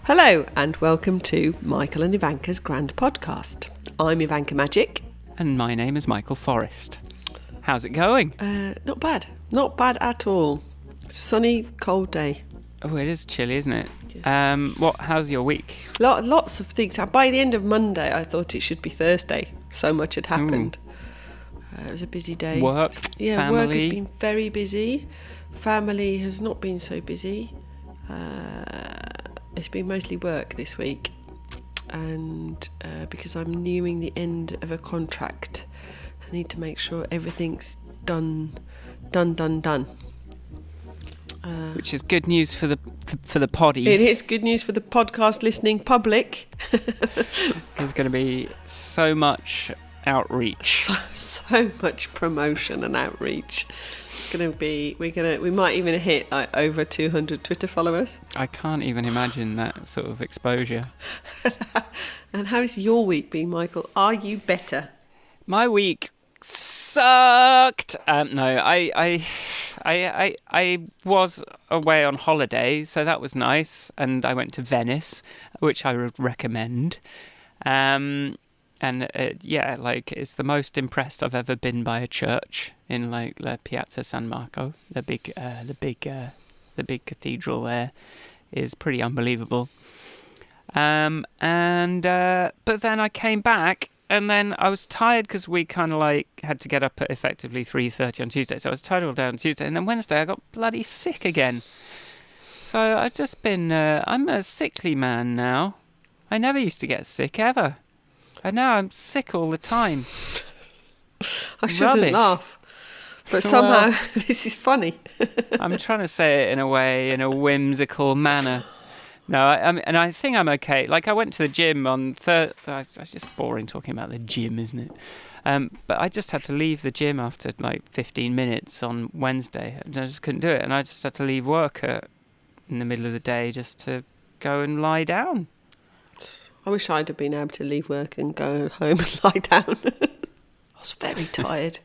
Hello and welcome to Michael and Ivanka's Grand Podcast. I'm Ivanka Magic. And my name is Michael Forrest. How's it going? Not bad. Not bad at all. It's a sunny, cold day. Oh, it is chilly, isn't it? Yes. How's your week? Lots of things. By the end of Monday, I thought it should be Thursday. So much had happened. It was a busy day. Work, yeah, family. Work has been very busy. Family has not been so busy. It's been mostly work this week, and because I'm nearing the end of a contract, so I need to make sure everything's done. Which is good news for the poddy. It is good news for the podcast listening public. There's going to be so much outreach. So much promotion and outreach. It's going to be. We might even hit like over 200 Twitter followers. I can't even imagine that sort of exposure. And how has your week been, Michael? Are you better? My week sucked. No, I was away on holiday, so that was nice, and I went to Venice, which I would recommend. And it's the most impressed I've ever been by a church in like La Piazza San Marco, the big cathedral there is pretty unbelievable. But then I came back. And then I was tired because we kind of like had to get up at effectively 3:30 on Tuesday. So I was tired all day on Tuesday. And then Wednesday I got bloody sick again. So I've just been, I'm a sickly man now. I never used to get sick ever. And now I'm sick all the time. I shouldn't laugh. But somehow this is funny. I'm trying to say it in a whimsical manner. No, I think I'm okay. Like, I went to the gym on it's just boring talking about the gym, isn't it? But I just had to leave the gym after, like, 15 minutes on Wednesday. I just couldn't do it. And I just had to leave work in the middle of the day just to go and lie down. I wish I'd have been able to leave work and go home and lie down. I was very tired.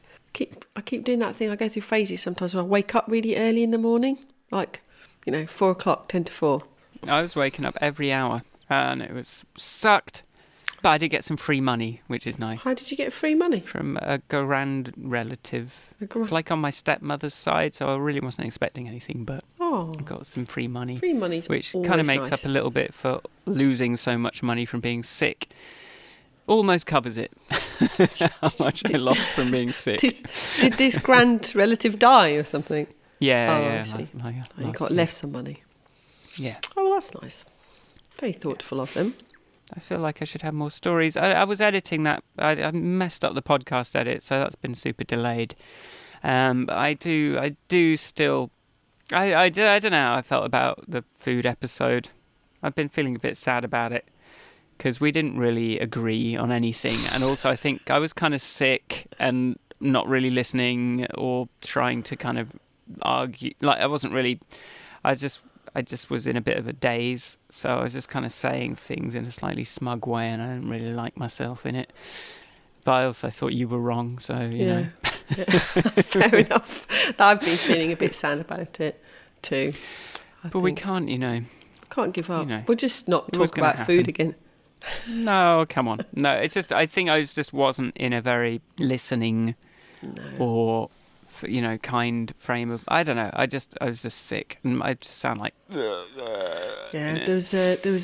I keep doing that thing. I go through phases sometimes where I wake up really early in the morning. Like, 4 o'clock, 10 to 4. I was waking up every hour, and it was sucked. But I did get some free money, which is nice. How did you get free money? From a grand relative. It's like on my stepmother's side, so I really wasn't expecting anything, but I got some free money. Free money's which kind of makes up a little bit for losing so much money from being sick. Almost covers it. How much I lost from being sick. Did this grand relative die or something? Yeah. I see. You got left some money. Yeah. Oh, well, that's nice. Very thoughtful of them. I feel like I should have more stories. I was editing that. I messed up the podcast edit, so that's been super delayed. But I do still. I don't know how I felt about the food episode. I've been feeling a bit sad about it because we didn't really agree on anything, and also I think I was kind of sick and not really listening or trying to kind of argue. Like I wasn't really. I just was in a bit of a daze, so I was just kind of saying things in a slightly smug way, and I didn't really like myself in it. But I also thought you were wrong, so, you know. Yeah. Fair enough. I've been feeling a bit sad about it, too. But we can't, Can't give up. You know, We'll just not talk about food again. No, come on. No, it's just, I think I just wasn't in a very listening or... kind frame of, I don't know. I was just sick, and I just sound like. Yeah, there was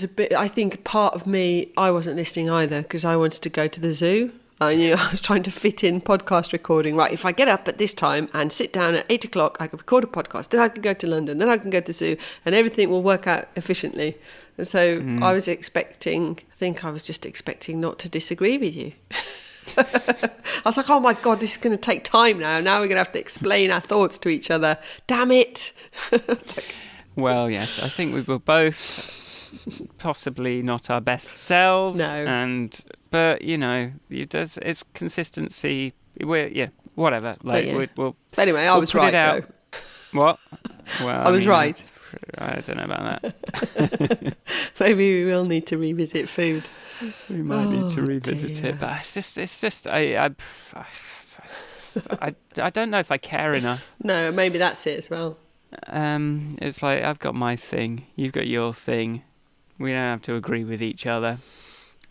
a bit. I think part of me, I wasn't listening either because I wanted to go to the zoo. I was trying to fit in podcast recording. Right, if I get up at this time and sit down at 8 o'clock, I can record a podcast. Then I can go to London. Then I can go to the zoo, and everything will work out efficiently. And so I was expecting. I think I was just expecting not to disagree with you. I was like, oh my God, this is going to take time now. Now we're going to have to explain our thoughts to each other. Damn it. Well, yes, I think we were both possibly not our best selves. No. But, it's consistency. Whatever. But anyway, I was right, though. What? Well, I was right. I don't know about that. Maybe we will need to revisit food. We might need to revisit it, but it's just I don't know if I care enough. No, maybe that's it as well. It's like I've got my thing, you've got your thing. We don't have to agree with each other.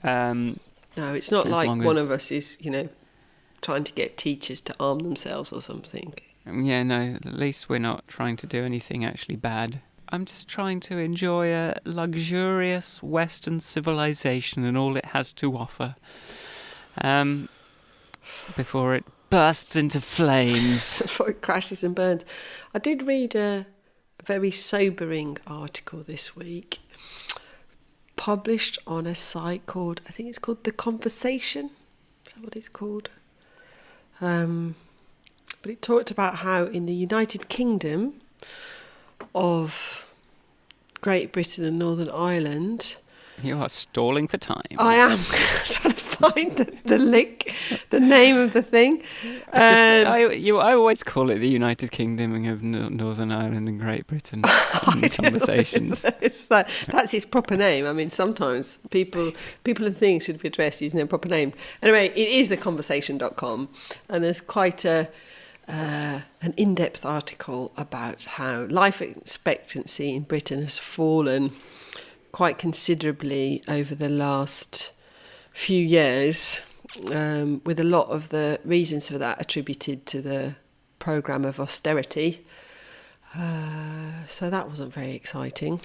No, it's not As like long one as- of us is, trying to get teachers to arm themselves or something. Yeah, no, at least we're not trying to do anything actually bad. I'm just trying to enjoy a luxurious Western civilization and all it has to offer. Before it bursts into flames. Before it crashes and burns. I did read a very sobering article this week, published on a site called, I think it's called The Conversation. Is that what it's called? But it talked about how in the United Kingdom of Great Britain and Northern Ireland, You are stalling for time. I am trying to find the link, the name of the thing. I always call it the United Kingdom of Northern Ireland and Great Britain in conversations. That's its proper name. I mean, sometimes people and things should be addressed using their proper name. Anyway, it is theconversation.com, and there's quite an in-depth article about how life expectancy in Britain has fallen quite considerably over the last few years, with a lot of the reasons for that attributed to the programme of austerity. So that wasn't very exciting.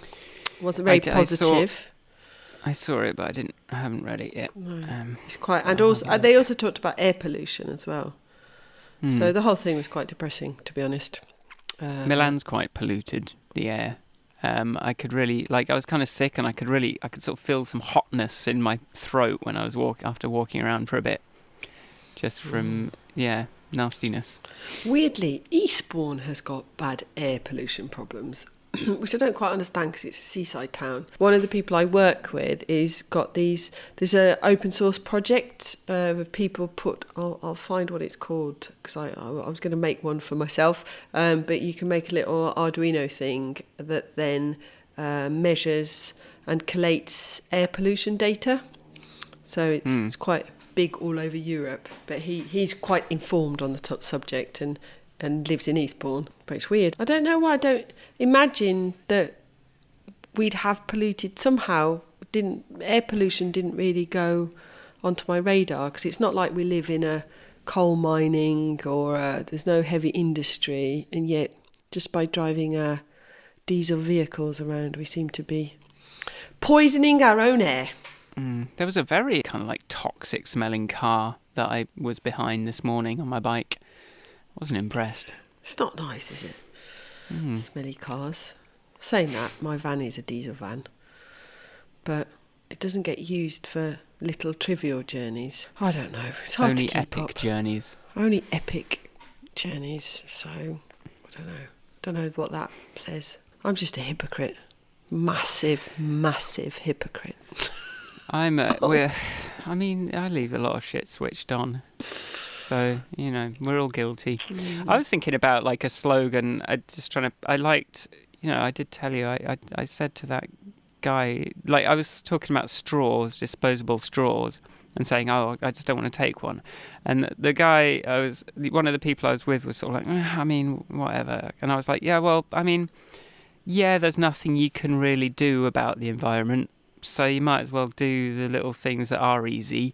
Wasn't very positive. I saw it, but I haven't read it yet. No, it's quite, and also they also talked about air pollution as well. So the whole thing was quite depressing, to be honest. Milan's quite polluted, the air. I could really, I was kind of sick, and I could sort of feel some hotness in my throat when I was after walking around for a bit, just from nastiness. Weirdly, Eastbourne has got bad air pollution problems, which I don't quite understand because it's a seaside town. One of the people I work with is got these. There's an open source project of people put. I'll find what it's called because I was going to make one for myself. But you can make a little Arduino thing that then measures and collates air pollution data. So it's quite big all over Europe. But he's quite informed on the subject and lives in Eastbourne. But it's weird. I don't know why I don't imagine that we'd have polluted somehow. Air pollution didn't really go onto my radar because it's not like we live in a coal mining or there's no heavy industry, and yet just by driving diesel vehicles around we seem to be poisoning our own air. There was a very kind of toxic smelling car that I was behind this morning on my bike. Wasn't impressed. It's not nice, is it? Smelly cars. Saying that, my van is a diesel van, but it doesn't get used for little trivial journeys. I don't know. It's hard Only to keep epic up. journeys. Only epic journeys. So I don't know. Don't know what that says. I'm just a hypocrite. Massive hypocrite. I leave a lot of shit switched on. So, we're all guilty. I was thinking about a slogan. I did tell you, I said to that guy, I was talking about straws, disposable straws, and saying, oh, I just don't want to take one. And the guy, one of the people I was with was sort of whatever. And I was like, there's nothing you can really do about the environment. So you might as well do the little things that are easy,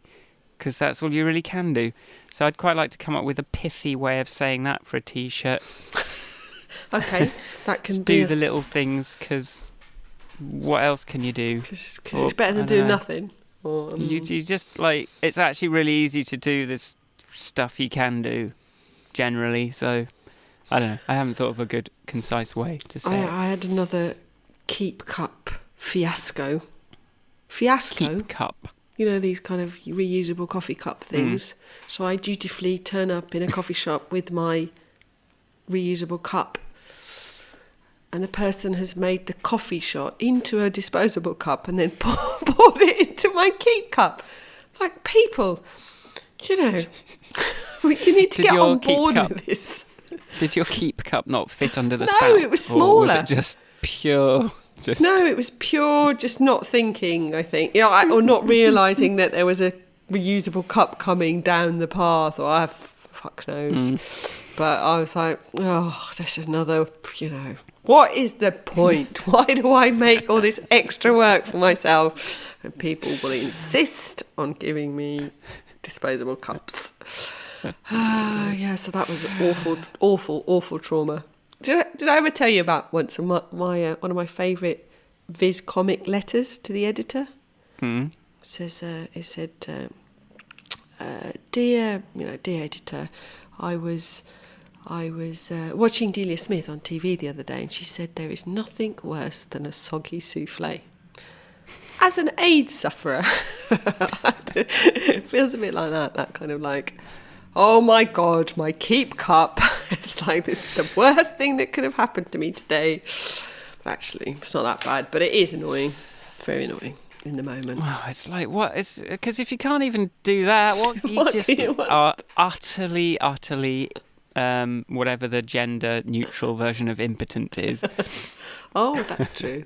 because that's all you really can do. So I'd quite like to come up with a pithy way of saying that for a T-shirt. Okay, that can just be do the little things, because what else can you do? Because it's better than doing nothing. Or, you just it's actually really easy to do this stuff you can do generally. So I don't know. I haven't thought of a good concise way to say it. I had another Keep Cup fiasco. Fiasco. Keep Cup. These kind of reusable coffee cup things. So I dutifully turn up in a coffee shop with my reusable cup, and the person has made the coffee shot into a disposable cup and then poured it into my Keep Cup. People, we need to get on board with this. Did your Keep Cup not fit under the No, spout? it was smaller. Or was it just pure? No, it was pure just not thinking, I think. Or not realising that there was a reusable cup coming down the path, or fuck knows. But I was like, oh, this is another, What is the point? Why do I make all this extra work for myself? And people will insist on giving me disposable cups. Yeah, so that was awful trauma. Did I ever tell you about once my one of my favourite Viz comic letters to the editor? Mm. It said, dear editor, I was watching Delia Smith on TV the other day, and she said there is nothing worse than a soggy souffle. As an AIDS sufferer, it feels a bit like that kind of like, oh my God, my keep cup. It's like this is the worst thing that could have happened to me today. But actually, it's not that bad, but it is annoying. Very annoying in the moment. Wow, it's like, what? It's because if you can't even do that, what you What just do you- are utterly, whatever the gender neutral version of impotent is. Oh, that's true.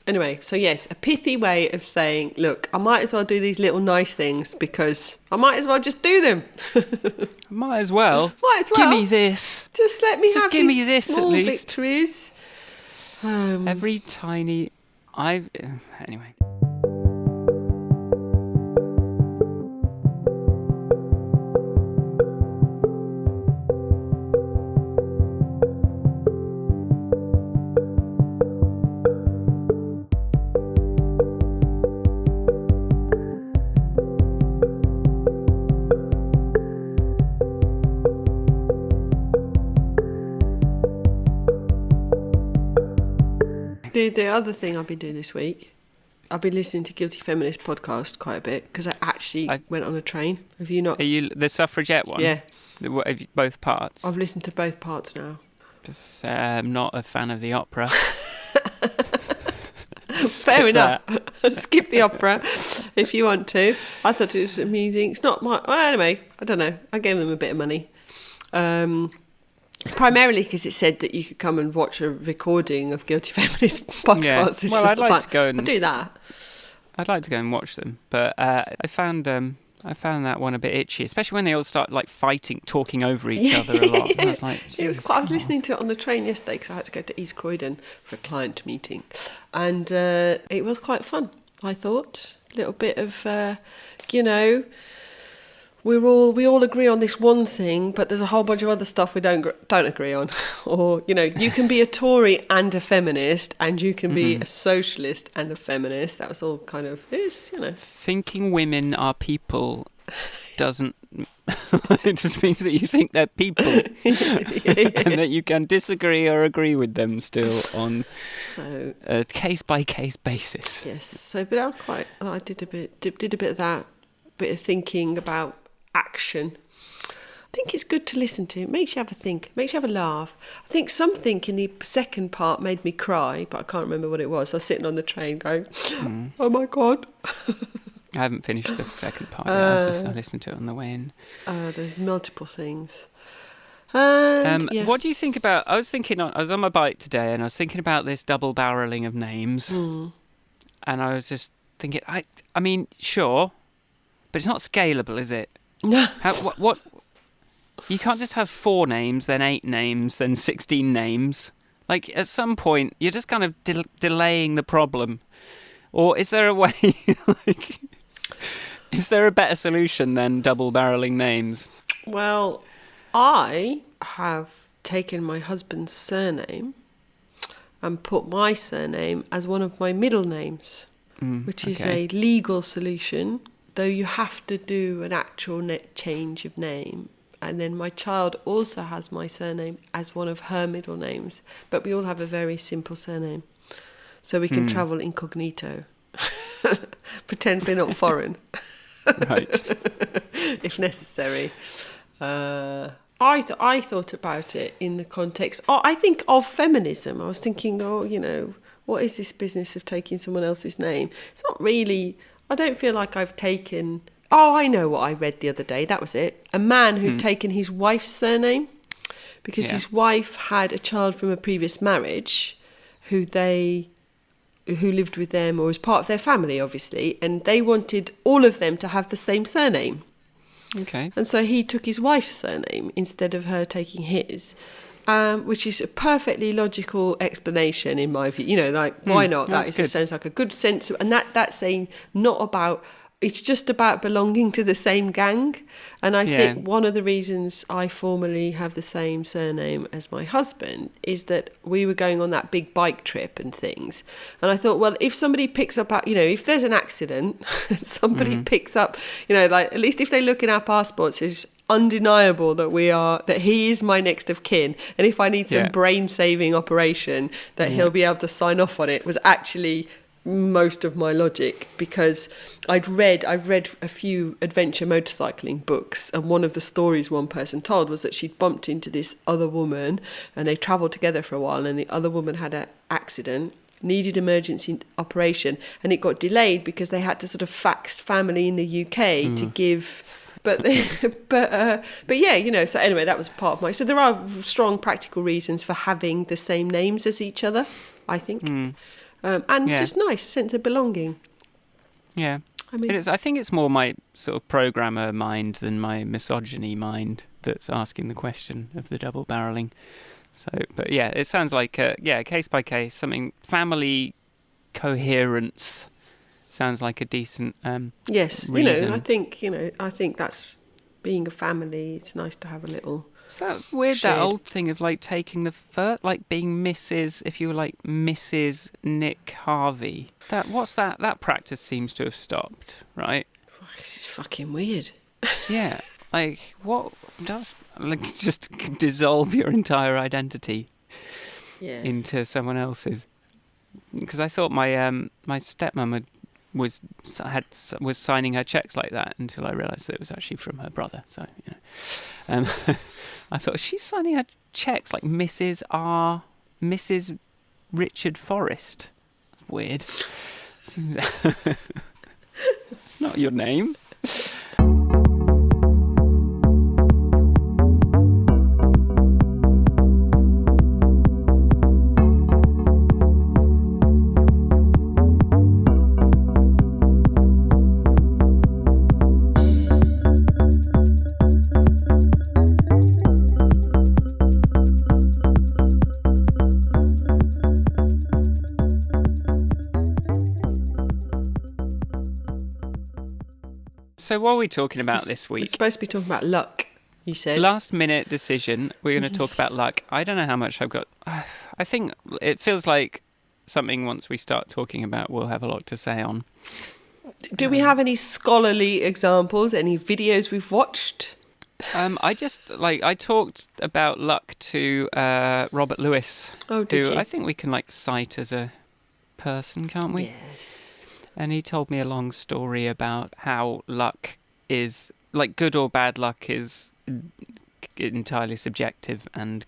Anyway, so yes, a pithy way of saying, look, I might as well do these little nice things because I might as well just do them. Might as well. Might as well. Give me this. Just let me Just have give me these this at small least. victories. Every tiny... Anyway. The other thing I've been doing this week, I've been listening to Guilty Feminist podcast quite a bit because I actually went on a train. Have you not? Are you the suffragette one? Yeah, Both parts? I've listened to both parts now. Just, I'm not a fan of the opera. Fair enough. Skip the opera if you want to. I thought it was amusing. It's not my... Well, anyway, I don't know. I gave them a bit of money. Primarily because it said that you could come and watch a recording of Guilty Feminist podcast. Yeah. Well, I'd like to go and... I'll do that. I'd like to go and watch them, but I found that one a bit itchy, especially when they all start like fighting, talking over each other a lot. And I was like, it was quite, I was listening to it on the train yesterday because I had to go to East Croydon for a client meeting, and it was quite fun. I thought a little bit of, we all agree on this one thing, but there's a whole bunch of other stuff we don't agree on. Or, you can be a Tory and a feminist, and you can be a socialist and a feminist. That was all kind of, Thinking women are people doesn't... it just means that you think they're people. And that you can disagree or agree with them still on a case-by-case basis. Yes. So, but I did a bit of that, bit of thinking about action. I think it's good to listen to. It makes you have a think, makes you have a laugh. I think something in the second part made me cry, but I can't remember what it was. I was sitting on the train going, oh my God. I haven't finished the second part yet. I listened to it on the way in. There's multiple things. And, What do you think about... I was on my bike today and I was thinking about this double barreling of names. And I was just thinking, I mean, sure, but it's not scalable, is it? No. What? You can't just have 4 names, then 8 names, then 16 names. Like, at some point, you're just kind of delaying the problem. Or is there a way, is there a better solution than double barreling names? Well, I have taken my husband's surname and put my surname as one of my middle names, which is a legal solution, though you have to do an actual change of name. And then my child also has my surname as one of her middle names, but we all have a very simple surname. So we can travel incognito, pretend we're not foreign. Right. If necessary. I thought about it in the context, I think of feminism. I was thinking, what is this business of taking someone else's name? It's not really, I don't feel like I've taken... Oh, I know what I read the other day. That was it. A man who'd taken his wife's surname because his wife had a child from a previous marriage who lived with them or was part of their family, obviously, and they wanted all of them to have the same surname. Okay. And so he took his wife's surname instead of her taking his. which is a perfectly logical explanation in my view. You know, like, why not? That good. sounds like a good sense of, and that's saying not about, it's just about belonging to the same gang. And I think one of the reasons I formally have the same surname as my husband is that we were going on that big bike trip and things. And I thought, well, if somebody picks up, you know, if there's an accident, somebody picks up, you know, like, at least if they look in our passports, it's undeniable that he is my next of kin. And if I need some brain saving operation, that he'll be able to sign off on it was actually most of my logic, because I've read a few adventure motorcycling books, and one of the stories one person told was that she'd bumped into this other woman and they travelled together for a while, and the other woman had an accident, needed emergency operation, and it got delayed because they had to sort of fax family in the UK to give. But yeah, you know, so anyway, that was part of so there are strong practical reasons for having the same names as each other, I think. And just nice sense of belonging. Yeah. I mean, I think it's more my sort of programmer mind than my misogyny mind that's asking the question of the double barreling. So, but yeah, it sounds like, case by case, something family coherence sounds like a decent yes, reason. You know, I think that's being a family. It's nice to have a little. Is that weird, that old thing of like taking the first, like being Mrs. if you were like Mrs. Nick Harvey? That practice seems to have stopped, right? This is fucking weird. Yeah, like what does like just dissolve your entire identity into someone else's? Because I thought my my stepmom was signing her checks like that until I realised that it was actually from her brother. So you know. I thought, she's signing her checks like Mrs. Richard Forrest. That's weird. It's not your name. So what are we talking about this week? We're supposed to be talking about luck, you said. Last minute decision. We're going to talk about luck. I don't know how much I've got. I think it feels like something once we start talking about we'll have a lot to say on. Do we have any scholarly examples, any videos we've watched? I talked about luck to Robert Lewis. Oh, did you? I think we can cite as a person, can't we? Yes. And he told me a long story about how luck is, like, good or bad luck is entirely subjective, and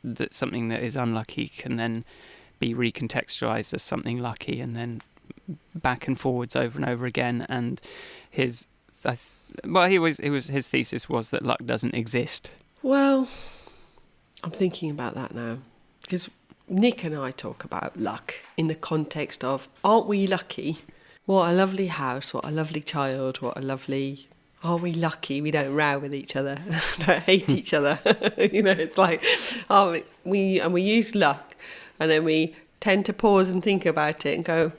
that something that is unlucky can then be recontextualized as something lucky, and then back and forwards over and over again. And his thesis was that luck doesn't exist. Well, I'm thinking about that now, because Nick and I talk about luck in the context of, aren't we lucky? What a lovely house, what a lovely child, are we lucky we don't row with each other, don't hate each other? You know, it's like, we use luck, and then we tend to pause and think about it and go,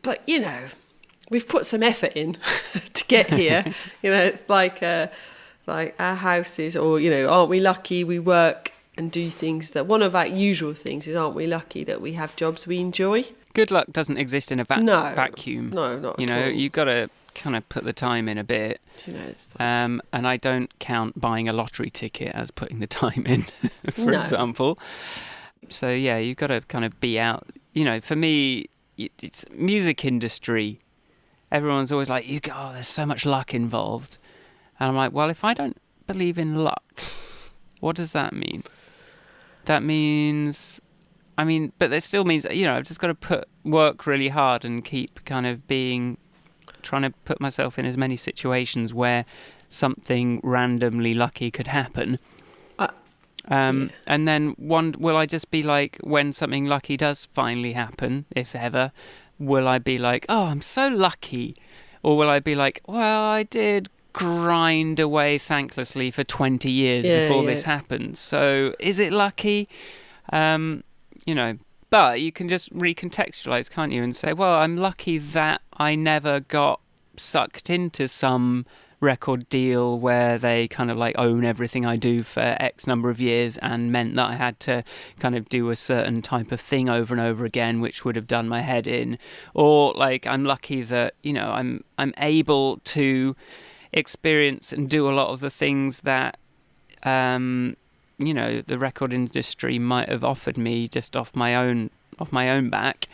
but, you know, we've put some effort in to get here. You know, it's like our houses, or, you know, aren't we lucky we work and do things that, one of our usual things is, aren't we lucky that we have jobs we enjoy? Good luck doesn't exist in a vacuum. No, not at all. You've got to kind of put the time in a bit. You know, it's and I don't count buying a lottery ticket as putting the time in, for example. So, yeah, you've got to kind of be out. You know, for me, it's music industry. Everyone's always like, there's so much luck involved. And I'm like, well, if I don't believe in luck, what does that mean? That means... but that still means, you know, I've just got to work really hard and keep kind of trying to put myself in as many situations where something randomly lucky could happen. And then will I just be like, when something lucky does finally happen, if ever, will I be like, oh, I'm so lucky? Or will I be like, well, I did grind away thanklessly for 20 years before this happens. So is it lucky? But you can just recontextualize, can't you, and say, well, I'm lucky that I never got sucked into some record deal where they kind of like own everything I do for X number of years and meant that I had to kind of do a certain type of thing over and over again, which would have done my head in. Or like I'm lucky that, I'm able to experience and do a lot of the things that the record industry might have offered me just off my own back.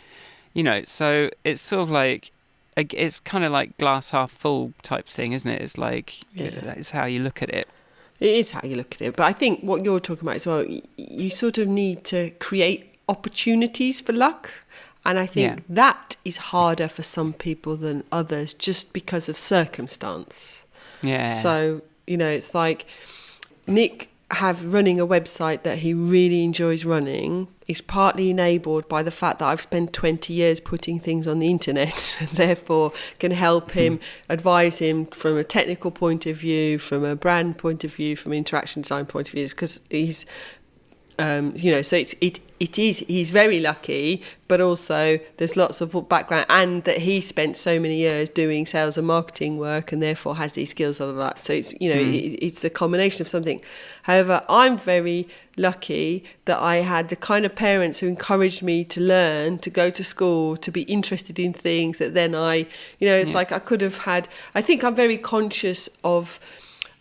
So it's sort of like, it's kind of like glass half full type thing, isn't it? It's like, it's how you look at it. It is how you look at it. But I think what you're talking about as well, you sort of need to create opportunities for luck. And I think that is harder for some people than others just because of circumstance. Yeah. So, it's like Nick running a website that he really enjoys running is partly enabled by the fact that I've spent 20 years putting things on the internet and therefore can help him, advise him from a technical point of view, from a brand point of view, from an interaction design point of view, because he's so he's very lucky, but also there's lots of background, and that he spent so many years doing sales and marketing work and therefore has these skills and all that. So it's it's a combination of something. However, I'm very lucky that I had the kind of parents who encouraged me to learn, to go to school, to be interested in things that then like I could have had. I think I'm very conscious of.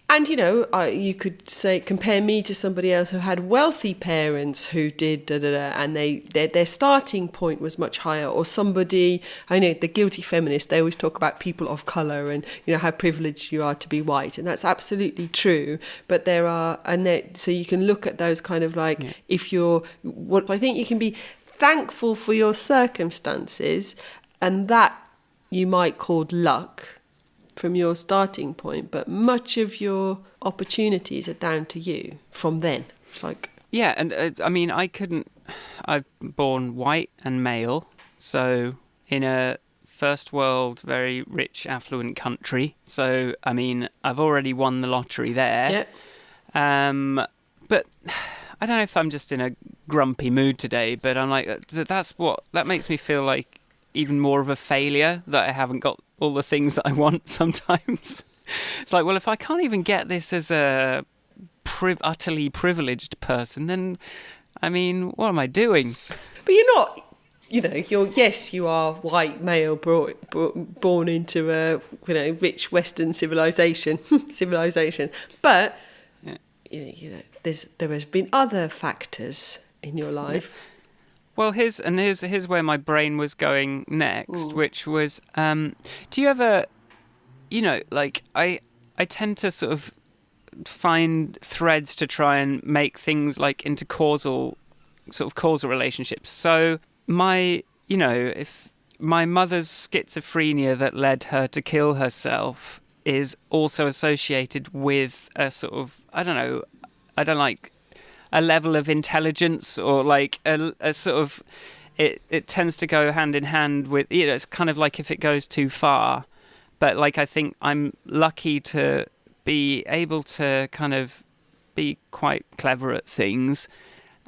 And, you could say, compare me to somebody else who had wealthy parents who did and their starting point was much higher. Or somebody, I know, the guilty feminist, they always talk about people of colour and, how privileged you are to be white. And that's absolutely true. But so you can look at those kind of like, I think you can be thankful for your circumstances, and that you might call luck from your starting point, but much of your opportunities are down to you from then. It's like... Yeah, and I'm born white and male, so in a first world, very rich, affluent country. So, I've already won the lottery there. Yeah. But I don't know if I'm just in a grumpy mood today, but I'm like, that makes me feel like even more of a failure that I haven't got all the things that I want sometimes. It's like, well, if I can't even get this as a utterly privileged person, then, what am I doing? But you're not, you are white, male, born into a, rich Western civilization, but, there has been other factors in your life. Well, here's where my brain was going next, which was, do you ever, I tend to sort of find threads to try and make things like into causal relationships. So if my mother's schizophrenia that led her to kill herself is also associated with a sort of, a level of intelligence, or like a sort of, it tends to go hand in hand with, it's kind of like if it goes too far. But like, I think I'm lucky to be able to kind of be quite clever at things.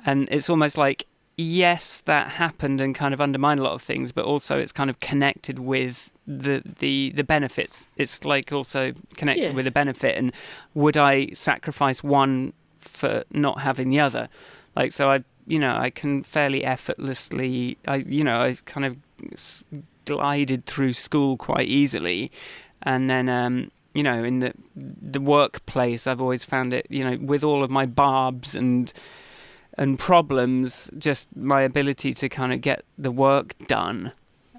And it's almost like, yes, that happened and kind of undermined a lot of things, but also it's kind of connected with the benefits. It's like also connected with the benefit. And would I sacrifice one for not having the other? Like, so I can fairly effortlessly, I kind of glided through school quite easily, and then in the workplace I've always found it, with all of my barbs and problems, just my ability to kind of get the work done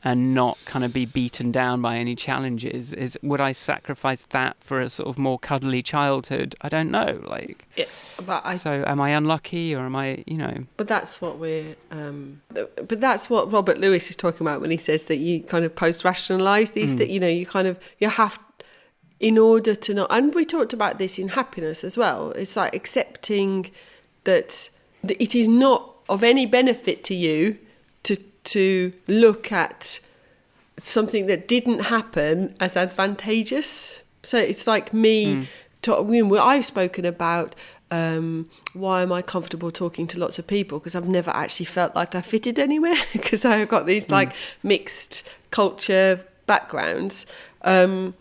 and not kind of be beaten down by any challenges. Would I sacrifice that for a sort of more cuddly childhood? I don't know. So am I unlucky, or am I, But that's what but that's what Robert Lewis is talking about when he says that you kind of post-rationalise these, that, you have, in order to not, and we talked about this in happiness as well. It's like accepting that it is not of any benefit to you to look at something that didn't happen as advantageous. So it's like me, I've spoken about why am I comfortable talking to lots of people, because I've never actually felt like I fitted anywhere because I've got these like mixed culture backgrounds. And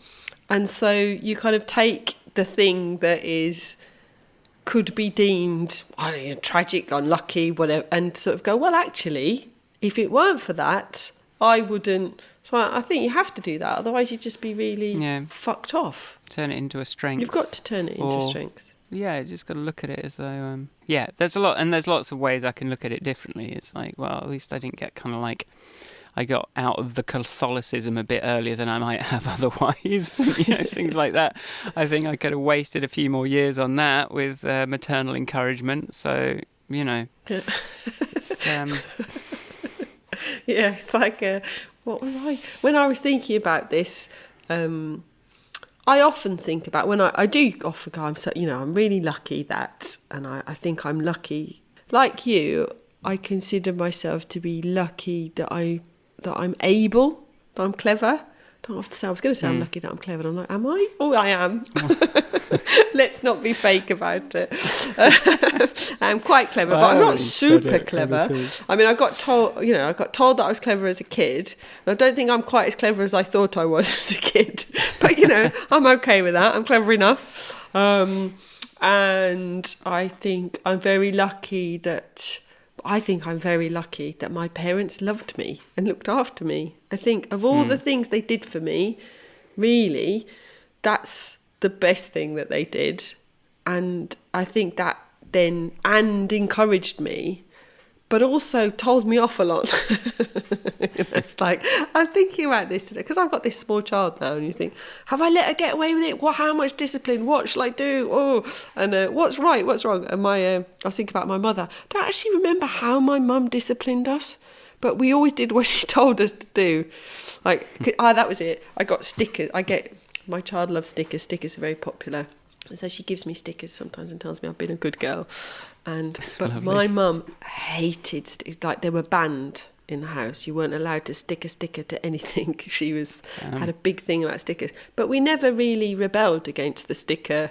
so you kind of take the thing that could be deemed, I don't know, tragic, unlucky, whatever, and sort of go, well, actually, if it weren't for that, I wouldn't. So I think you have to do that. Otherwise, you'd just be really fucked off. Turn it into a strength. You've got to turn it into strength. Yeah, you just got to look at it as though, there's lots of ways I can look at it differently. It's like, well, at least I didn't get kind of like, I got out of the Catholicism a bit earlier than I might have otherwise. Things like that. I think I could have wasted a few more years on that with maternal encouragement. So, it's... Yeah, it's like, what was I? When I was thinking about this, I often think about, when I do often go, I'm really lucky that, and I think I'm lucky. Like you, I consider myself to be lucky that I'm able, that I'm clever. Don't have to say, I was going to say I'm lucky that I'm clever. And I'm like, am I? Oh, I am. Let's not be fake about it. I'm quite clever, but I'm not super clever. I mean, I got told that I was clever as a kid. And I don't think I'm quite as clever as I thought I was as a kid. But, I'm okay with that. I'm clever enough. And I think I'm very lucky that my parents loved me and looked after me. I think of all the things they did for me, really, that's the best thing that they did. And I think that then, and encouraged me, but also told me off a lot. It's like, I was thinking about this today, because I've got this small child now, and you think, have I let her get away with it? Well, how much discipline? What shall I do? Oh, and what's right? What's wrong? And I was thinking about my mother. I don't actually remember how my mum disciplined us, but we always did what she told us to do. Like, that was it. I got stickers. My child loves stickers. Stickers are very popular. And so she gives me stickers sometimes and tells me I've been a good girl. But my mum hated stickers. Like, they were banned in the house. You weren't allowed to stick a sticker to anything. She had a big thing about stickers. But we never really rebelled against the sticker,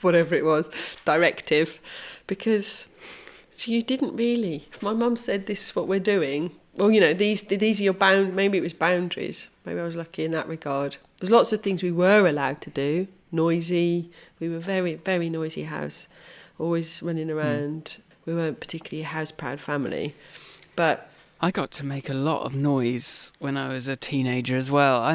whatever it was, directive, because you didn't really. If my mum said, this is what we're doing, well, these are your maybe it was boundaries. Maybe I was lucky in that regard. There's lots of things we were allowed to do. Noisy. We were very, very noisy house. Always running around. We weren't particularly a house-proud family. But I got to make a lot of noise when I was a teenager as well. I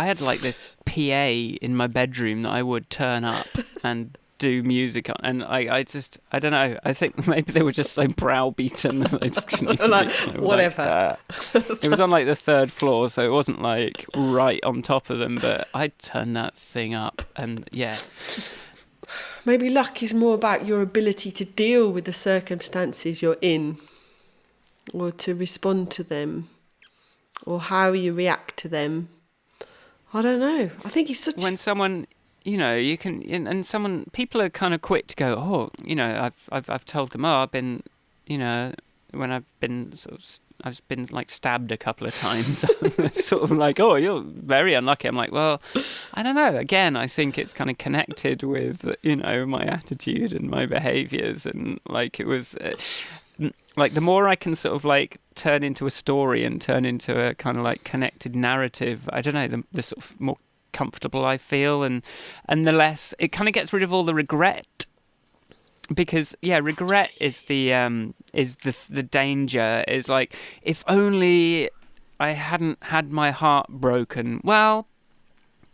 had like this PA in my bedroom that I would turn up and do music on, and I don't know, I think maybe they were just so browbeaten that they just like, whatever. It was on like the 3rd floor, so it wasn't like right on top of them, but I'd turn that thing up, and maybe luck is more about your ability to deal with the circumstances you're in, or to respond to them, or how you react to them. I don't know. I think it's such... When someone, you can, and people are kind of quick to go, I've told them, I've been, when I've been I've been like stabbed a couple of times. Sort of like, oh, you're very unlucky. I'm like, well, I don't know. Again, I think it's kind of connected with, my attitude and my behaviours, and like it was... like the more I can sort of like turn into a story and turn into a kind of like connected narrative, I don't know, the sort of more comfortable I feel, and the less it kind of gets rid of all the regret, because regret is the danger, is like, if only I hadn't had my heart broken. Well,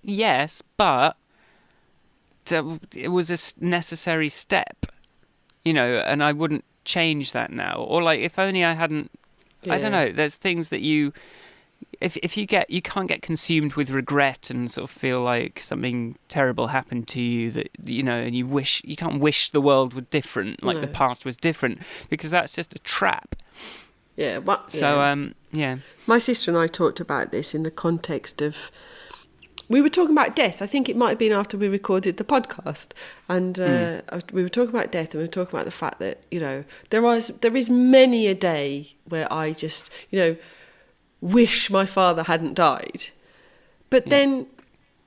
yes, but it was a necessary step, and I wouldn't change that now. Or like, if only I hadn't, I don't know, there's things that you can't get consumed with regret and sort of feel like something terrible happened to you, that and you can't wish the world were different, like the past was different, because that's just a trap. My sister and I talked about this in the context of, we were talking about death. I think it might have been after we recorded the podcast, and we were talking about death, and we were talking about the fact that there is many a day where I just wish my father hadn't died, but then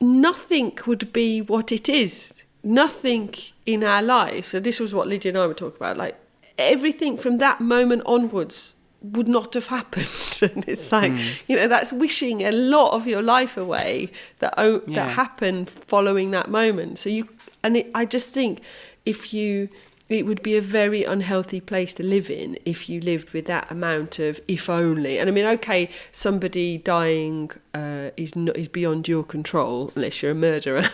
nothing would be what it is. Nothing in our lives. So this was what Lydia and I were talking about. Like, everything from that moment onwards would not have happened. And it's like, that's wishing a lot of your life away that happened following that moment. So I just think it would be a very unhealthy place to live in if you lived with that amount of if only. And I mean, okay, somebody dying is beyond your control unless you're a murderer.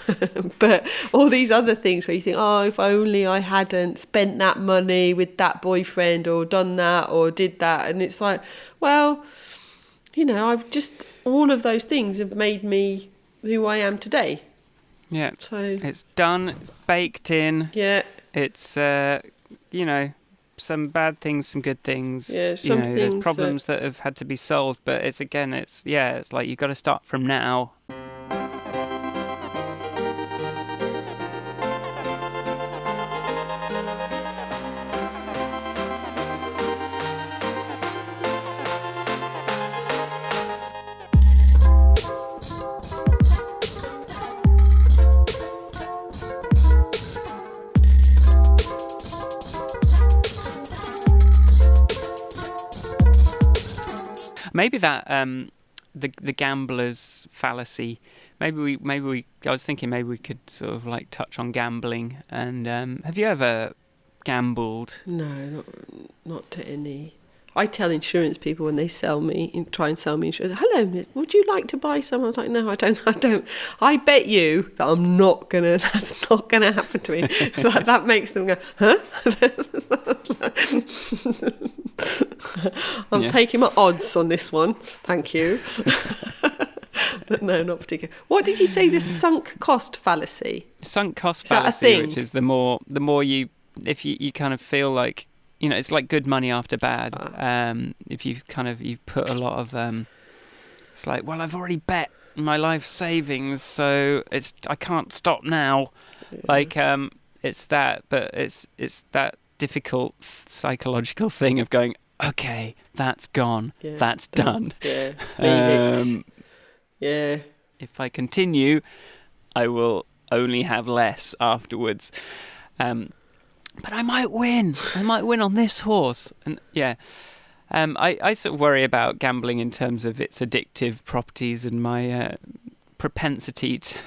But all these other things where you think, oh, if only I hadn't spent that money with that boyfriend or done that or did that. And it's like, well, all of those things have made me who I am today. Yeah. So it's done. It's baked in. Yeah. It's, some bad things, some good things. Yeah, there's problems that have had to be solved, but it's like you've got to start from now. Maybe that the gambler's fallacy. I was thinking maybe we could sort of like touch on gambling. And have you ever gambled? No, not to any. I tell insurance people when they try and sell me insurance, hello, would you like to buy some? I was like, no, I don't. I bet you that that's not gonna happen to me. That makes them go, huh? I'm taking my odds on this one. Thank you. But no, not particularly. What did you say? The sunk cost fallacy? Sunk cost fallacy, which is the more you, if you kind of feel like, it's like good money after bad. If you've put a lot of, it's like, well, I've already bet my life savings, so I can't stop now. Yeah. Like, it's that, but it's that difficult psychological thing of going, okay, that's gone, that's done. Yeah, leave it. Yeah. If I continue, I will only have less afterwards. But I might win. On this horse. And I sort of worry about gambling in terms of its addictive properties and my propensity to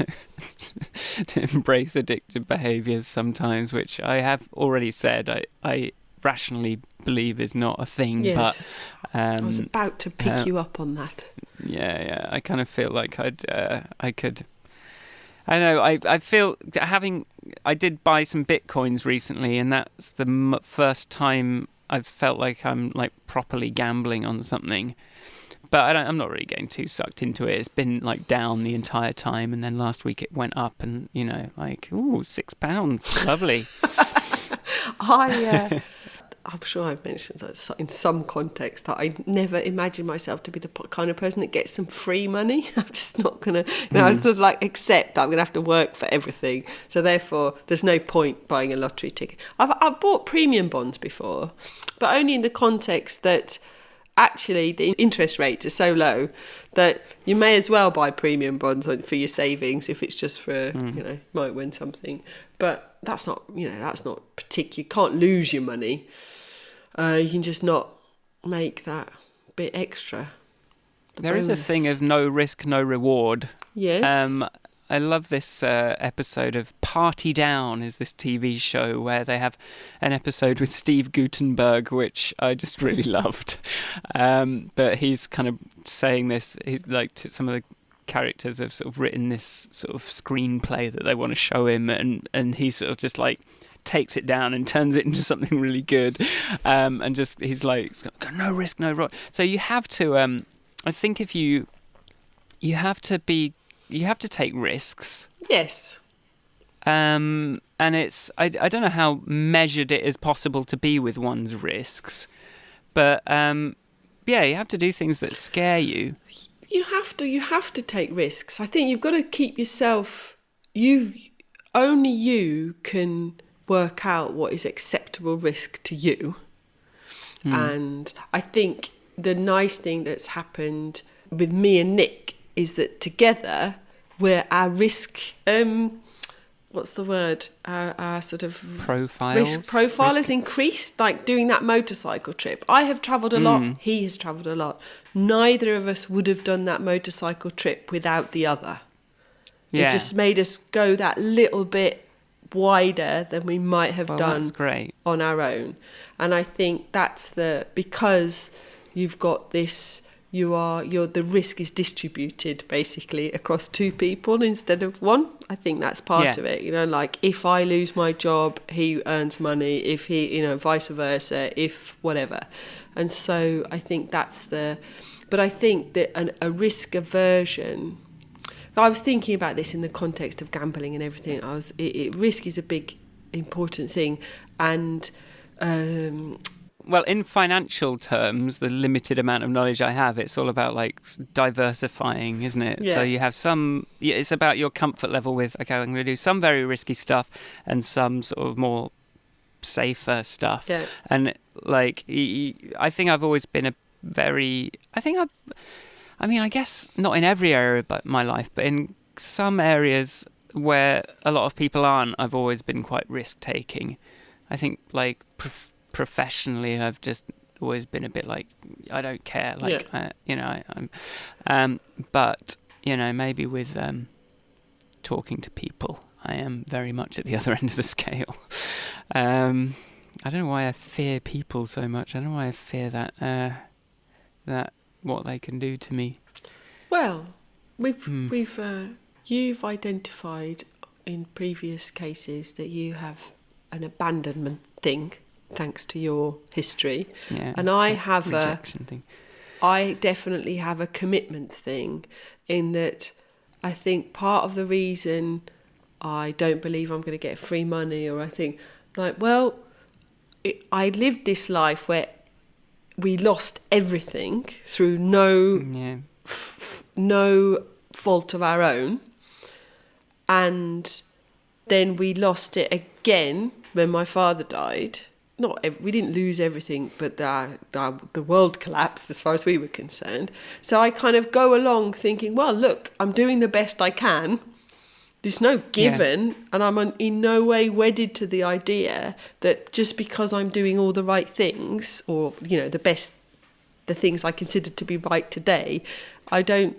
embrace addictive behaviours sometimes, which I have already said I rationally believe is not a thing. Yes. But I was about to pick you up on that. Yeah. I kind of feel like I could. I know. I feel I did buy some bitcoins recently, and that's the first time I've felt like I'm like properly gambling on something. But I'm not really getting too sucked into it. It's been like down the entire time, and then last week it went up, and like £6, lovely. I'm sure I've mentioned that in some context that I never imagine myself to be the kind of person that gets some free money. I'm just not going to, I sort of like accept that I'm going to have to work for everything. So therefore, there's no point buying a lottery ticket. I've bought premium bonds before, but only in the context that actually the interest rates are so low that you may as well buy premium bonds for your savings if it's just for, you might win something. But that's not particular. You can't lose your money. You can just not make that bit extra. There is a thing of no risk, no reward. Yes. I love this episode of Party Down, is this TV show where they have an episode with Steve Guttenberg, which I just really loved. But he's kind of saying this, he's like some of the characters have sort of written this sort of screenplay that they want to show him, and he sort of just like takes it down and turns it into something really good, and just he's like, no risk, no reward. So you have to I think if you have to take risks. Yes. And it's I don't know how measured it is possible to be with one's risks, but you have to do things that scare you. You have to take risks. I think you've got to keep yourself. Only you can work out what is acceptable risk to you. And I think the nice thing that's happened with me and Nick is that together where our risk, what's the word? Our sort of risk profile has increased, like doing that motorcycle trip. I have travelled a lot, he has travelled a lot. Neither of us would have done that motorcycle trip without the other. Yeah. It just made us go that little bit wider than we might have done that's great. on our own. And I think that's because you've got this, the risk is distributed basically across two people instead of one. I think that's part of it. You know, like if I lose my job, he earns money. If he, vice versa, if whatever. And so I think but I think that a risk aversion. I was thinking about this in the context of gambling and everything. Risk is a big, important thing, and. Well, in financial terms, the limited amount of knowledge I have, it's all about like diversifying, isn't it? Yeah. So you have it's about your comfort level with, okay, I'm going to do some very risky stuff and some sort of more safer stuff. Yeah. And like, I think I've always been I guess not in every area of my life, but in some areas where a lot of people aren't, I've always been quite risk-taking. I think like professionally, I've just always been a bit like, I don't care, like but maybe with talking to people, I am very much at the other end of the scale. I don't know why I fear people so much. I don't know why I fear that what they can do to me. Well, you've identified in previous cases that you have an abandonment thing, thanks to your history, and I have rejection thing. I definitely have a commitment thing, in that I think part of the reason I don't believe I'm going to get free money, or I think like, well, I lived this life where we lost everything through no fault of our own, and then we lost it again when my father died. We didn't lose everything, but the world collapsed as far as we were concerned. So I kind of go along thinking, well, look, I'm doing the best I can. There's no given, and I'm in no way wedded to the idea that just because I'm doing all the right things, or the things I consider to be right today, I don't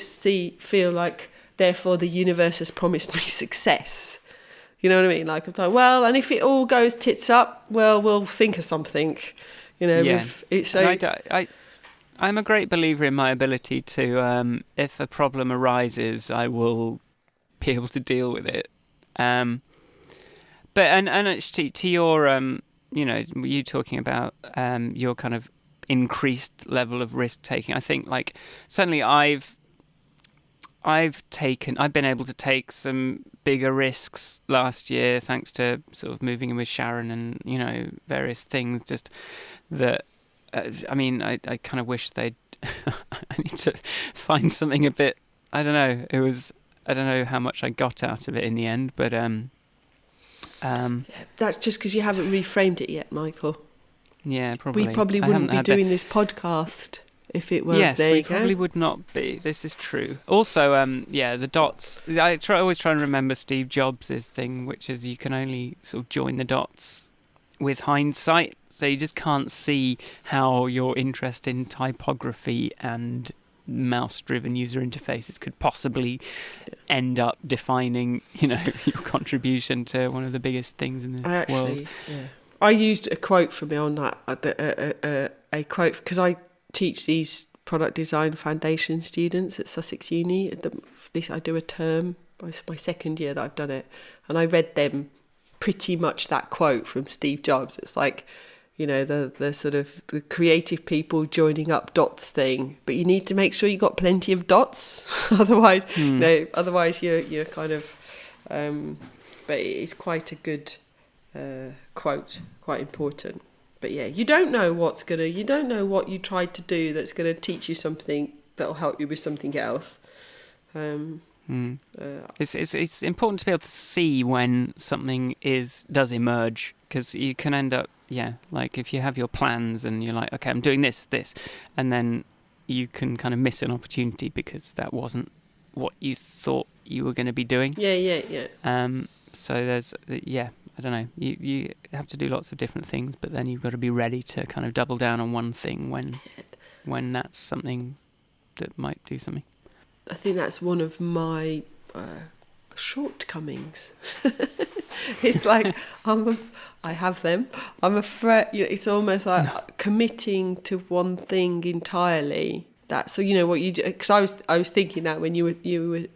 feel like therefore the universe has promised me success. You know what I mean? Like, I'm like, well, and if it all goes tits up, well, we'll think of something. I'm a great believer in my ability to, if a problem arises, I will be able to deal with it. But actually, to your, you talking about your kind of increased level of risk taking, I think like certainly I've been able to take some bigger risks last year thanks to sort of moving in with Sharon and, various things. Just that, I kind of wish they'd, I need to find something a bit, I don't know. I don't know how much I got out of it in the end, but that's just because you haven't reframed it yet, Michael. Yeah, probably. We probably wouldn't be doing this podcast if it were. Yes, there we you go. probably would not be. This is true. Also, the dots. I always try and remember Steve Jobs' thing, which is you can only sort of join the dots with hindsight. So you just can't see how your interest in typography and mouse-driven user interfaces could possibly end up defining, your contribution to one of the biggest things in the world. Yeah. I used a quote from me on that, a quote, because I teach these product design foundation students at Sussex Uni. I do a term, it's my second year that I've done it, and I read them pretty much that quote from Steve Jobs. It's like, the sort of the creative people joining up dots thing, but you need to make sure you got plenty of dots, otherwise you're kind of. But it's quite a good quote, quite important. But yeah, you don't know what you tried to do that's gonna teach you something that'll help you with something else. It's important to be able to see when something does emerge, because you can end up like if you have your plans and you're like, okay, I'm doing this, and then you can kind of miss an opportunity because that wasn't what you thought you were going to be doing. Yeah. So there's, I don't know. You have to do lots of different things, but then you've got to be ready to kind of double down on one thing when that's something that might do something. I think that's one of my shortcomings. It's like I have them. I'm afraid. It's almost like committing to one thing entirely. So what you do, because I was thinking that when you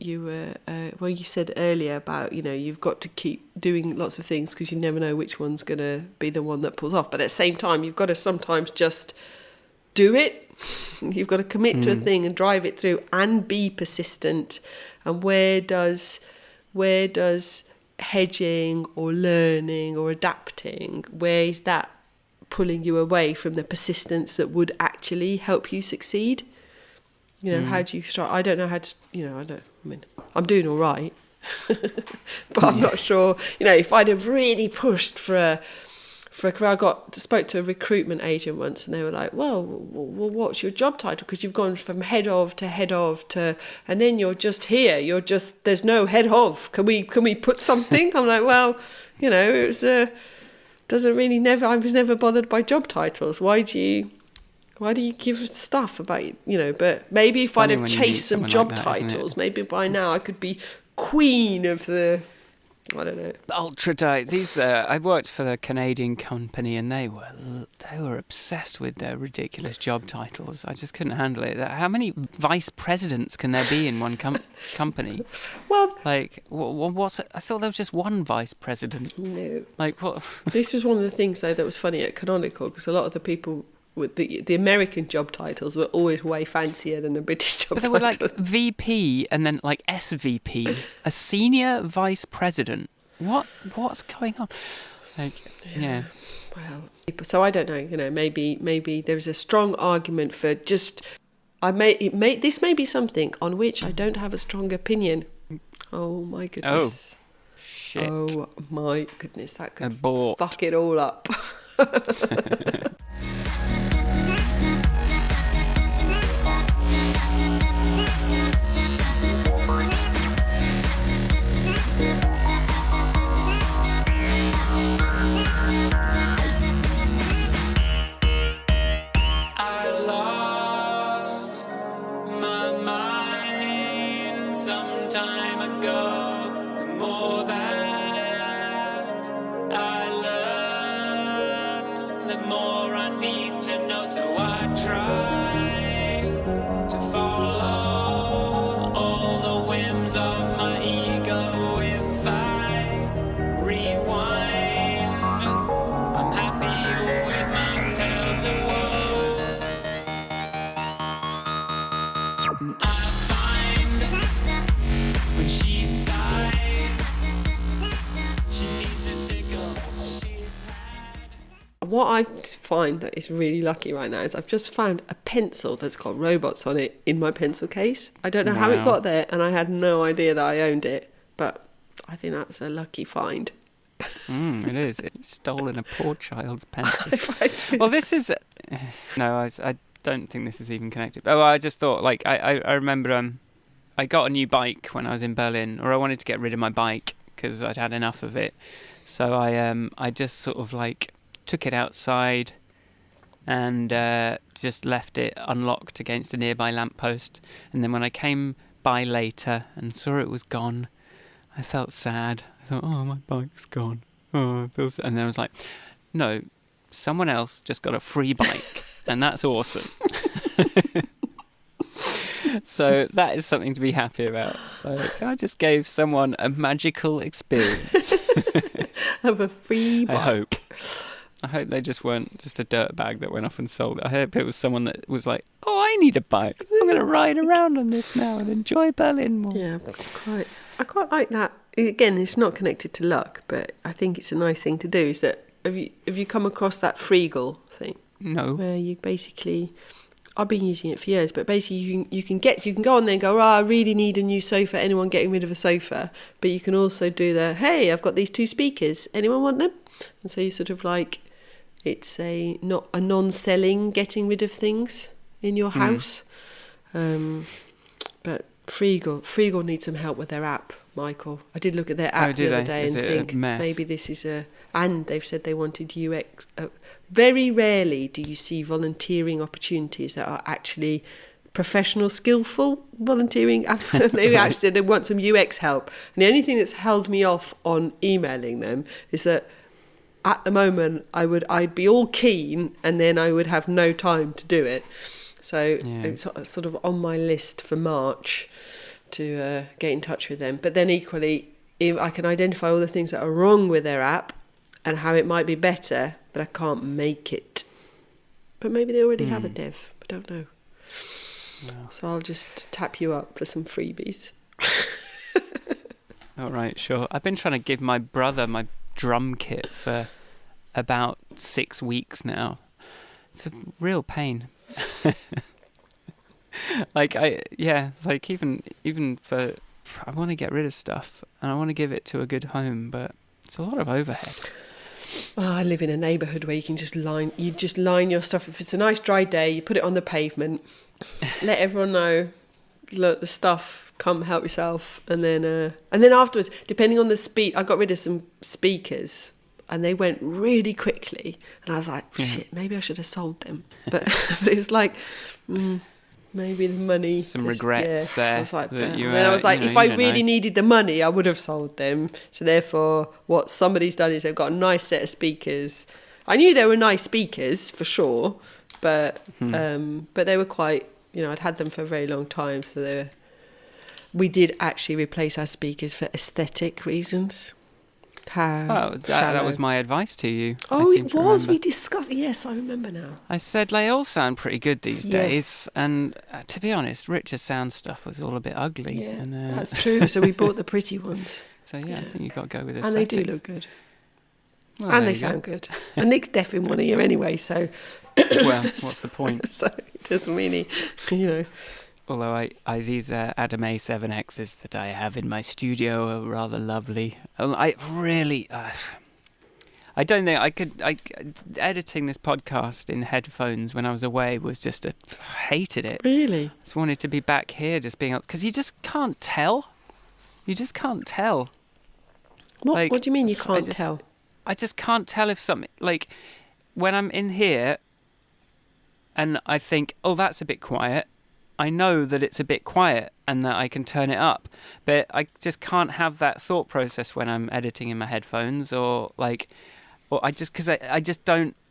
said earlier about you've got to keep doing lots of things because you never know which one's going to be the one that pulls off. But at the same time, you've got to sometimes just do it. You've got to commit to a thing and drive it through and be persistent. And where does hedging or learning or adapting, where is that pulling you away from the persistence that would actually help you succeed? How do you start? I don't know how to, I'm doing all right, but I'm not sure, if I'd have really pushed for I spoke to a recruitment agent once and they were like, well, what's your job title? Because you've gone from head of to, and then you're just here. There's no head of. Can we put something? I'm like, well, it was I was never bothered by job titles. Why do you give stuff about, but maybe if I'd have chased some job titles, maybe by now I could be queen of the, I don't know. Ultra tight. These, I worked for the Canadian company and they were obsessed with their ridiculous job titles. I just couldn't handle it. How many vice presidents can there be in one company? Well, like, what's it? I thought there was just one vice president. No. Like, what? This was one of the things, though, that was funny at Canonical, because a lot of the people with the American job titles were always way fancier than the British job titles. But they were like VP and then like SVP, a senior vice president. What's going on? Like, yeah. Well, so I don't know. Maybe there's a strong argument for just. This may be something on which I don't have a strong opinion. Oh my goodness. Oh, shit. Oh my goodness, that could Abort. Fuck it all up. What I find that is really lucky right now is I've just found a pencil that's got robots on it in my pencil case. I don't know how it got there, and I had no idea that I owned it, but I think that's a lucky find. It is. It's stolen a poor child's pencil. Well, this is... No, I don't think this is even connected. Oh, I just thought, like, I remember I got a new bike when I was in Berlin, or I wanted to get rid of my bike because I'd had enough of it. So I just sort of, like, took it outside and just left it unlocked against a nearby lamppost. And then when I came by later and saw it was gone, I felt sad. I thought, oh, my bike's gone. Oh, I feel sad. And then I was like, no, someone else just got a free bike, and that's awesome. So that is something to be happy about. Like, I just gave someone a magical experience. Of a free bike. I hope they just weren't just a dirt bag that went off and sold it. I hope it was someone that was like, oh, I need a bike. I'm going to ride around on this now and enjoy Berlin more. Yeah, I quite like that. Again, it's not connected to luck, but I think it's a nice thing to do. Is that have you come across that Freegal thing? No. Where you basically, I've been using it for years, but basically you can go on there and go, I really need a new sofa. Anyone getting rid of a sofa? But you can also do hey, I've got these 2 speakers. Anyone want them? And so you sort of like, it's not a non-selling getting rid of things in your house. But Freegal needs some help with their app, Michael. I did look at their app the other day and think maybe this is and they've said they wanted UX. Very rarely do you see volunteering opportunities that are actually professional, skillful volunteering. Maybe actually they want some UX help. And the only thing that's held me off on emailing them is that at the moment I'd be all keen and then I would have no time to do it. So it's sort of on my list for March to get in touch with them. But then equally, if I can identify all the things that are wrong with their app and how it might be better, but I can't make it. But maybe they already have a dev. I don't know. Wow. So I'll just tap you up for some freebies. All right, sure. I've been trying to give my brother my drum kit for about 6 weeks now. It's a real pain. Even for, I want to get rid of stuff and I want to give it to a good home, but it's a lot of overhead. Well, I live in a neighbourhood where you can just line your stuff. If it's a nice dry day, you put it on the pavement, let everyone know, look, the stuff, come help yourself, and then afterwards, depending on the speed, I got rid of some speakers. And they went really quickly. And I was like, shit, maybe I should have sold them. But it's like, maybe the money. Some regrets there. I was like, if I really needed the money, I would have sold them. So therefore, what somebody's done is they've got a nice set of speakers. I knew they were nice speakers, for sure. But they were quite, I'd had them for a very long time. So we did actually replace our speakers for aesthetic reasons. That was my advice to you. Oh, it was. We discussed. Yes, I remember now. I said they all sound pretty good these days, and to be honest, Richard's sound stuff was all a bit ugly. Yeah, that's true. So we bought the pretty ones. So I think you've got to go with this. And they do look good. Well, and they sound good. And Nick's deaf in one ear anyway, so. Well, what's the point? So it doesn't really, Although these Adam A7Xs that I have in my studio are rather lovely. I really, I don't think I could. Editing this podcast in headphones when I was away was just I hated it. Really? I just wanted to be back here, just being, because you just can't tell. You just can't tell. What do you mean you can't tell? I just can't tell if something, like when I'm in here, and I think, oh, that's a bit quiet. I know that it's a bit quiet and that I can turn it up, but I just can't have that thought process when I'm editing in my headphones, or I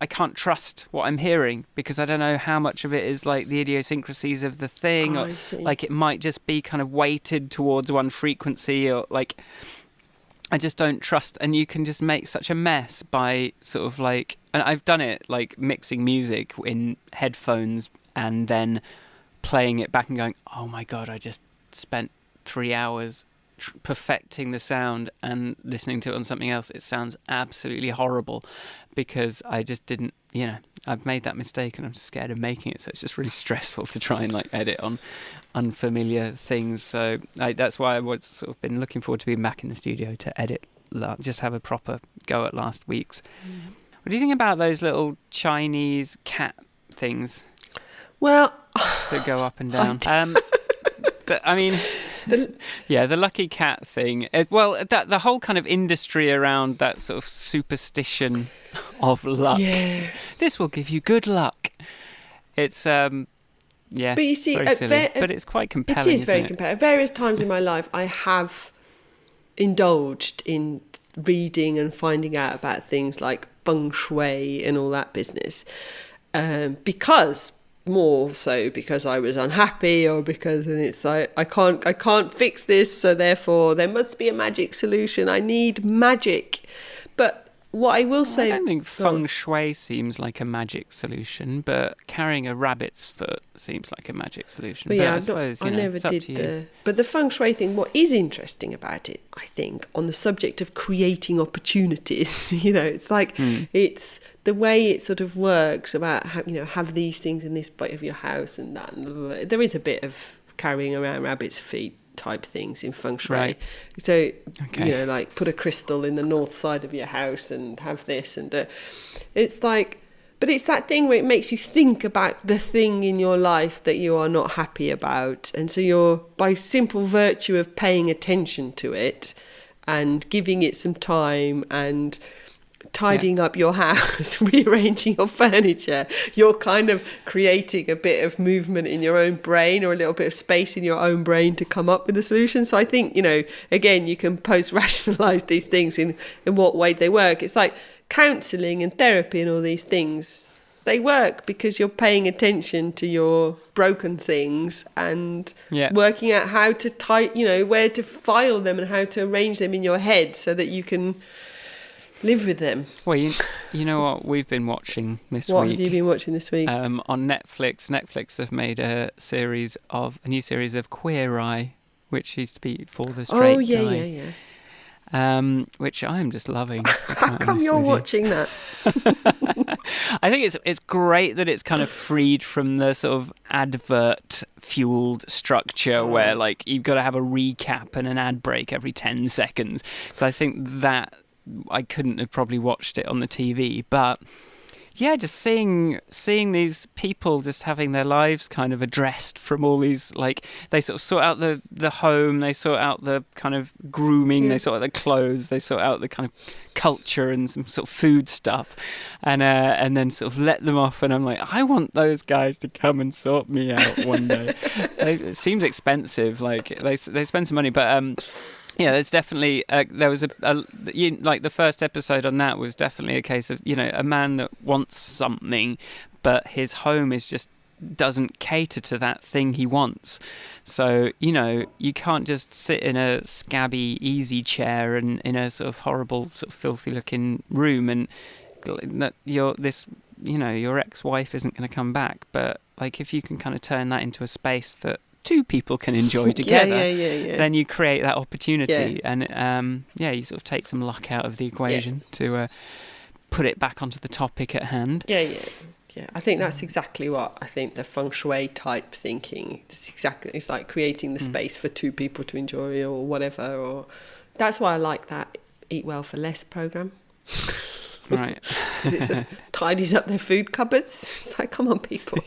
can't trust what I'm hearing, because I don't know how much of it is like the idiosyncrasies of the thing, or like it might just be kind of weighted towards one frequency, or like I just don't trust. And you can just make such a mess by sort of like, and I've done it like mixing music in headphones and then playing it back and going, oh my god, I just spent 3 hours perfecting the sound, and listening to it on something else, it sounds absolutely horrible, because I just didn't, I've made that mistake and I'm scared of making it, so it's just really stressful to try and like edit on unfamiliar things. So that's why I was sort of been looking forward to being back in the studio to edit, just have a proper go at last week's. What do you think about those little Chinese cat things? Well, that go up and down. The lucky cat thing. The whole kind of industry around that sort of superstition of luck. Yeah. This will give you good luck. It's but you see, very silly, but it's quite compelling. It is very compelling. At various times in my life, I have indulged in reading and finding out about things like feng shui and all that business, because I was unhappy, or because, and it's like I can't fix this, so therefore there must be a magic solution. I need magic. But what I will say, I don't think feng shui seems like a magic solution, but carrying a rabbit's foot seems like a magic solution. But I suppose I never did But the feng shui thing, what is interesting about it, I think, on the subject of creating opportunities, it's like it's the way it sort of works about how, have these things in this bit of your house and that. And there is a bit of carrying around rabbit's feet type things in feng shui. Right. So, like put a crystal in the north side of your house and have this. And it's like, But it's that thing where it makes you think about the thing in your life that you are not happy about. And so you're, by simple virtue of paying attention to it and giving it some time and tidying up your house, rearranging your furniture, you're kind of creating a bit of movement in your own brain, or a little bit of space in your own brain to come up with a solution. So I think, again, you can post-rationalize these things in what way they work. It's like counselling and therapy and all these things. They work because you're paying attention to your broken things and working out how to where to file them and how to arrange them in your head so that you can live with them. Well, you know what we've been watching this week? What have you been watching this week? On Netflix. Netflix have made a new series of Queer Eye, which used to be For the Straight Guy. Which I am just loving. How come you're watching that? I think it's great that it's kind of freed from the sort of advert-fueled structure where like you've got to have a recap and an ad break every 10 seconds. So I think that I couldn't have probably watched it on the TV, but yeah, just seeing these people just having their lives kind of addressed from all these, like, they sort of sort out the home, they sort out the kind of grooming, they sort out the clothes, they sort out the kind of culture and some sort of food stuff, and then sort of let them off. And I'm like, I want those guys to come and sort me out one day. It seems expensive, like they spend some money, but yeah, there's definitely there was like the first episode on that was definitely a case of a man that wants something, but his home is just doesn't cater to that thing he wants. So you can't just sit in a scabby easy chair and in a sort of horrible sort of filthy looking room and your ex-wife isn't going to come back. But like if you can kind of turn that into a space that two people can enjoy together, then you create that opportunity, and you sort of take some luck out of the equation to put it back onto the topic at hand. I think that's exactly what I think the feng shui type thinking. It's like creating the space for two people to enjoy or whatever. Or that's why I like that Eat Well for Less program. Right. It sort of tidies up their food cupboards. It's like, come on, people.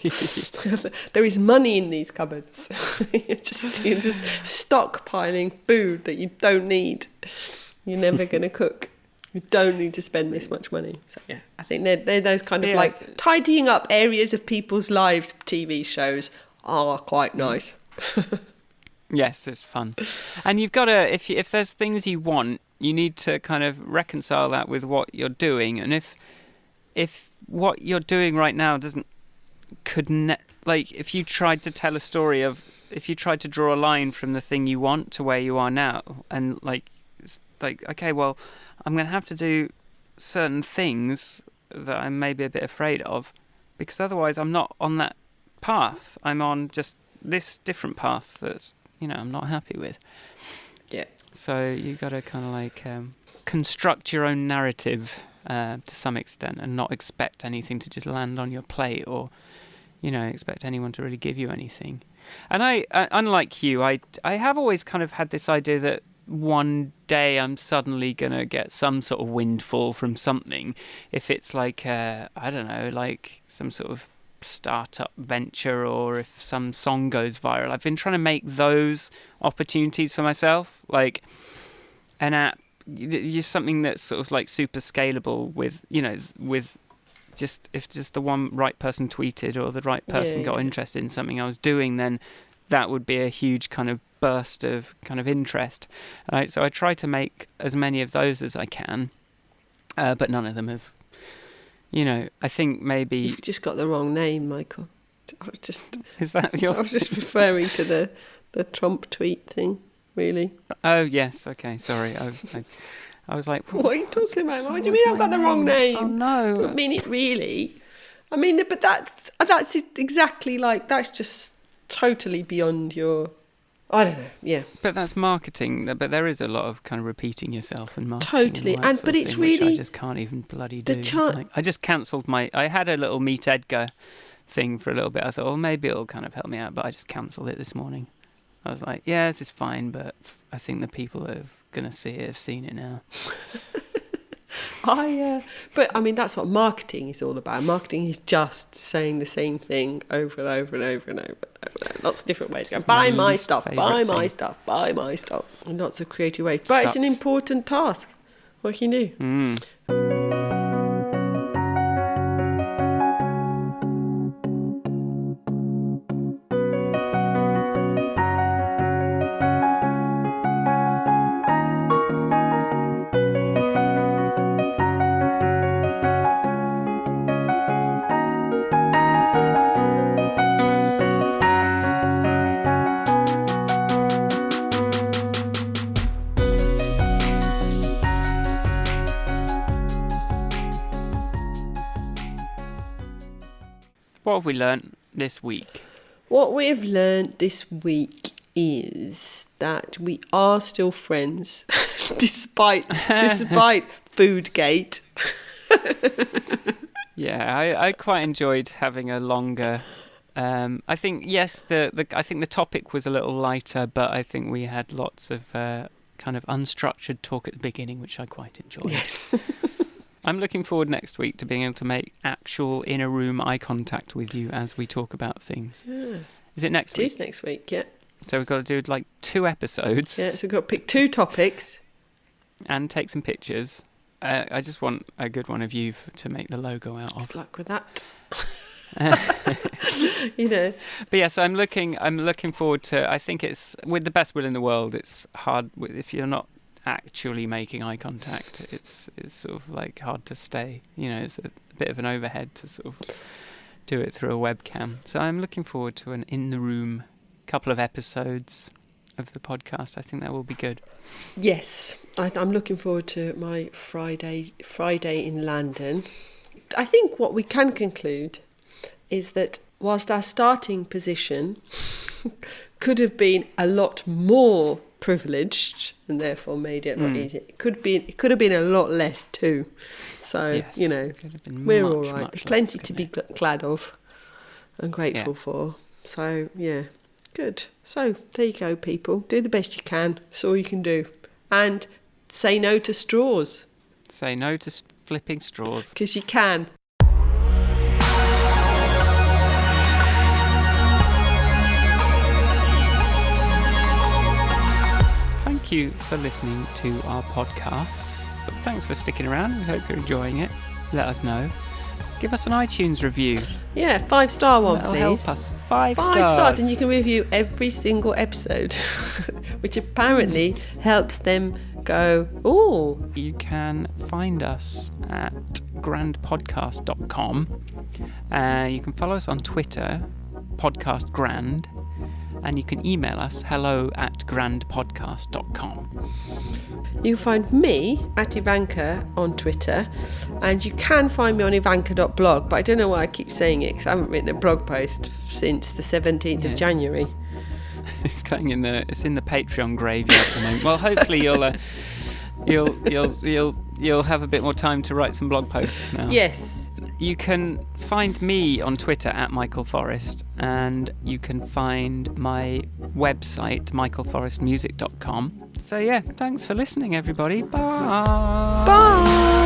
There is money in these cupboards. You're just stockpiling food that you don't need. You're never going to cook. You don't need to spend this much money. So yeah, I think they're those kind of like tidying up areas of people's lives. TV shows are quite nice. Yes, it's fun, and you've got to if there's things you want, you need to kind of reconcile that with what you're doing, and if what you're doing right now if you tried to tell a story if you tried to draw a line from the thing you want to where you are now, and okay, well, I'm going to have to do certain things that I'm maybe a bit afraid of, because otherwise I'm not on that path. I'm on just this different path that's I'm not happy with. Yeah. So you got to kind of like construct your own narrative to some extent, and not expect anything to just land on your plate, or expect anyone to really give you anything. And I unlike you, I have always kind of had this idea that one day I'm suddenly gonna get some sort of windfall from something. If it's like I don't know, like some sort of startup venture, or if some song goes viral. I've been trying to make those opportunities for myself, like an app, just something that's sort of like super scalable with if just the one right person tweeted or the right person got interested in something I was doing, then that would be a huge kind of burst of kind of interest. So I try to make as many of those as I can, but none of them have. I think maybe you've just got the wrong name, Michael. Is that your? I was just referring to the Trump tweet thing, really. Oh yes, okay, sorry. I was like, what are you talking about? What do you mean I've got the wrong name? Oh no! I mean it really. I mean, but that's exactly like that's just totally beyond your. I don't know. Yeah. But that's marketing. But there is a lot of kind of repeating yourself in marketing. Totally, but it's thing, really which I just can't even bloody do. I just cancelled I had a little Meet Edgar thing for a little bit. I thought, well, maybe it'll kind of help me out, but I just cancelled it this morning. I was like, yeah, this is fine, but I think the people that are going to see it have seen it now. But I mean, that's what marketing is all about. Marketing is just saying the same thing over and over and over and over and over. Lots of different ways. Go, buy my stuff, buy my stuff, buy my stuff. And lots of creative ways. But it's an important task. What can you do? What have we learnt this week? What we have learned this week is that we are still friends, despite Foodgate. Yeah, I quite enjoyed having a longer. I think yes, I think the topic was a little lighter, but I think we had lots of kind of unstructured talk at the beginning, which I quite enjoyed. Yes. I'm looking forward next week to being able to make actual inner room eye contact with you as we talk about things. Yeah. Is it next week? It is next week, yeah. So we've got to do like 2 episodes. Yeah, so we've got to pick 2 topics. And take some pictures. I just want a good one of you to make the logo out of. Good luck with that. You know. But yes, I'm looking forward to, I think it's, with the best will in the world, it's hard, if you're not actually making eye contact, it's sort of like hard to stay, you know, it's a bit of an overhead to sort of do it through a webcam. So I'm looking forward to an in the room couple of episodes of the podcast. I think that will be good. Yes, I'm looking forward to my Friday in London. I think what we can conclude is that whilst our starting position could have been a lot more privileged and therefore made it a lot easier, it could have been a lot less too. So, yes, you know, we're all right. There's plenty to be glad of and grateful for. So, yeah, good. So, there you go, people. Do the best you can. That's all you can do. And say no to straws. Say no to flipping straws. Because you can. Thank you for listening to our podcast. But thanks for sticking around. We hope you're enjoying it. Let us know. Give us an iTunes review. Yeah, 5-star one, That'll please. help us. 5 stars. 5 stars, and you can review every single episode, which apparently helps them go, ooh. You can find us at grandpodcast.com. You can follow us on Twitter, podcastgrand. And you can email us hello@grandpodcast.com. You can find me at Ivanka on Twitter, and you can find me on ivanka.blog, but I don't know why I keep saying it because I haven't written a blog post since the 17th of January. It's going in the Patreon graveyard at the moment. Well, hopefully you'll have a bit more time to write some blog posts now. Yes. You can find me on Twitter at Michael Forrest, and you can find my website, michaelforrestmusic.com. So yeah, thanks for listening, everybody. Bye. Bye.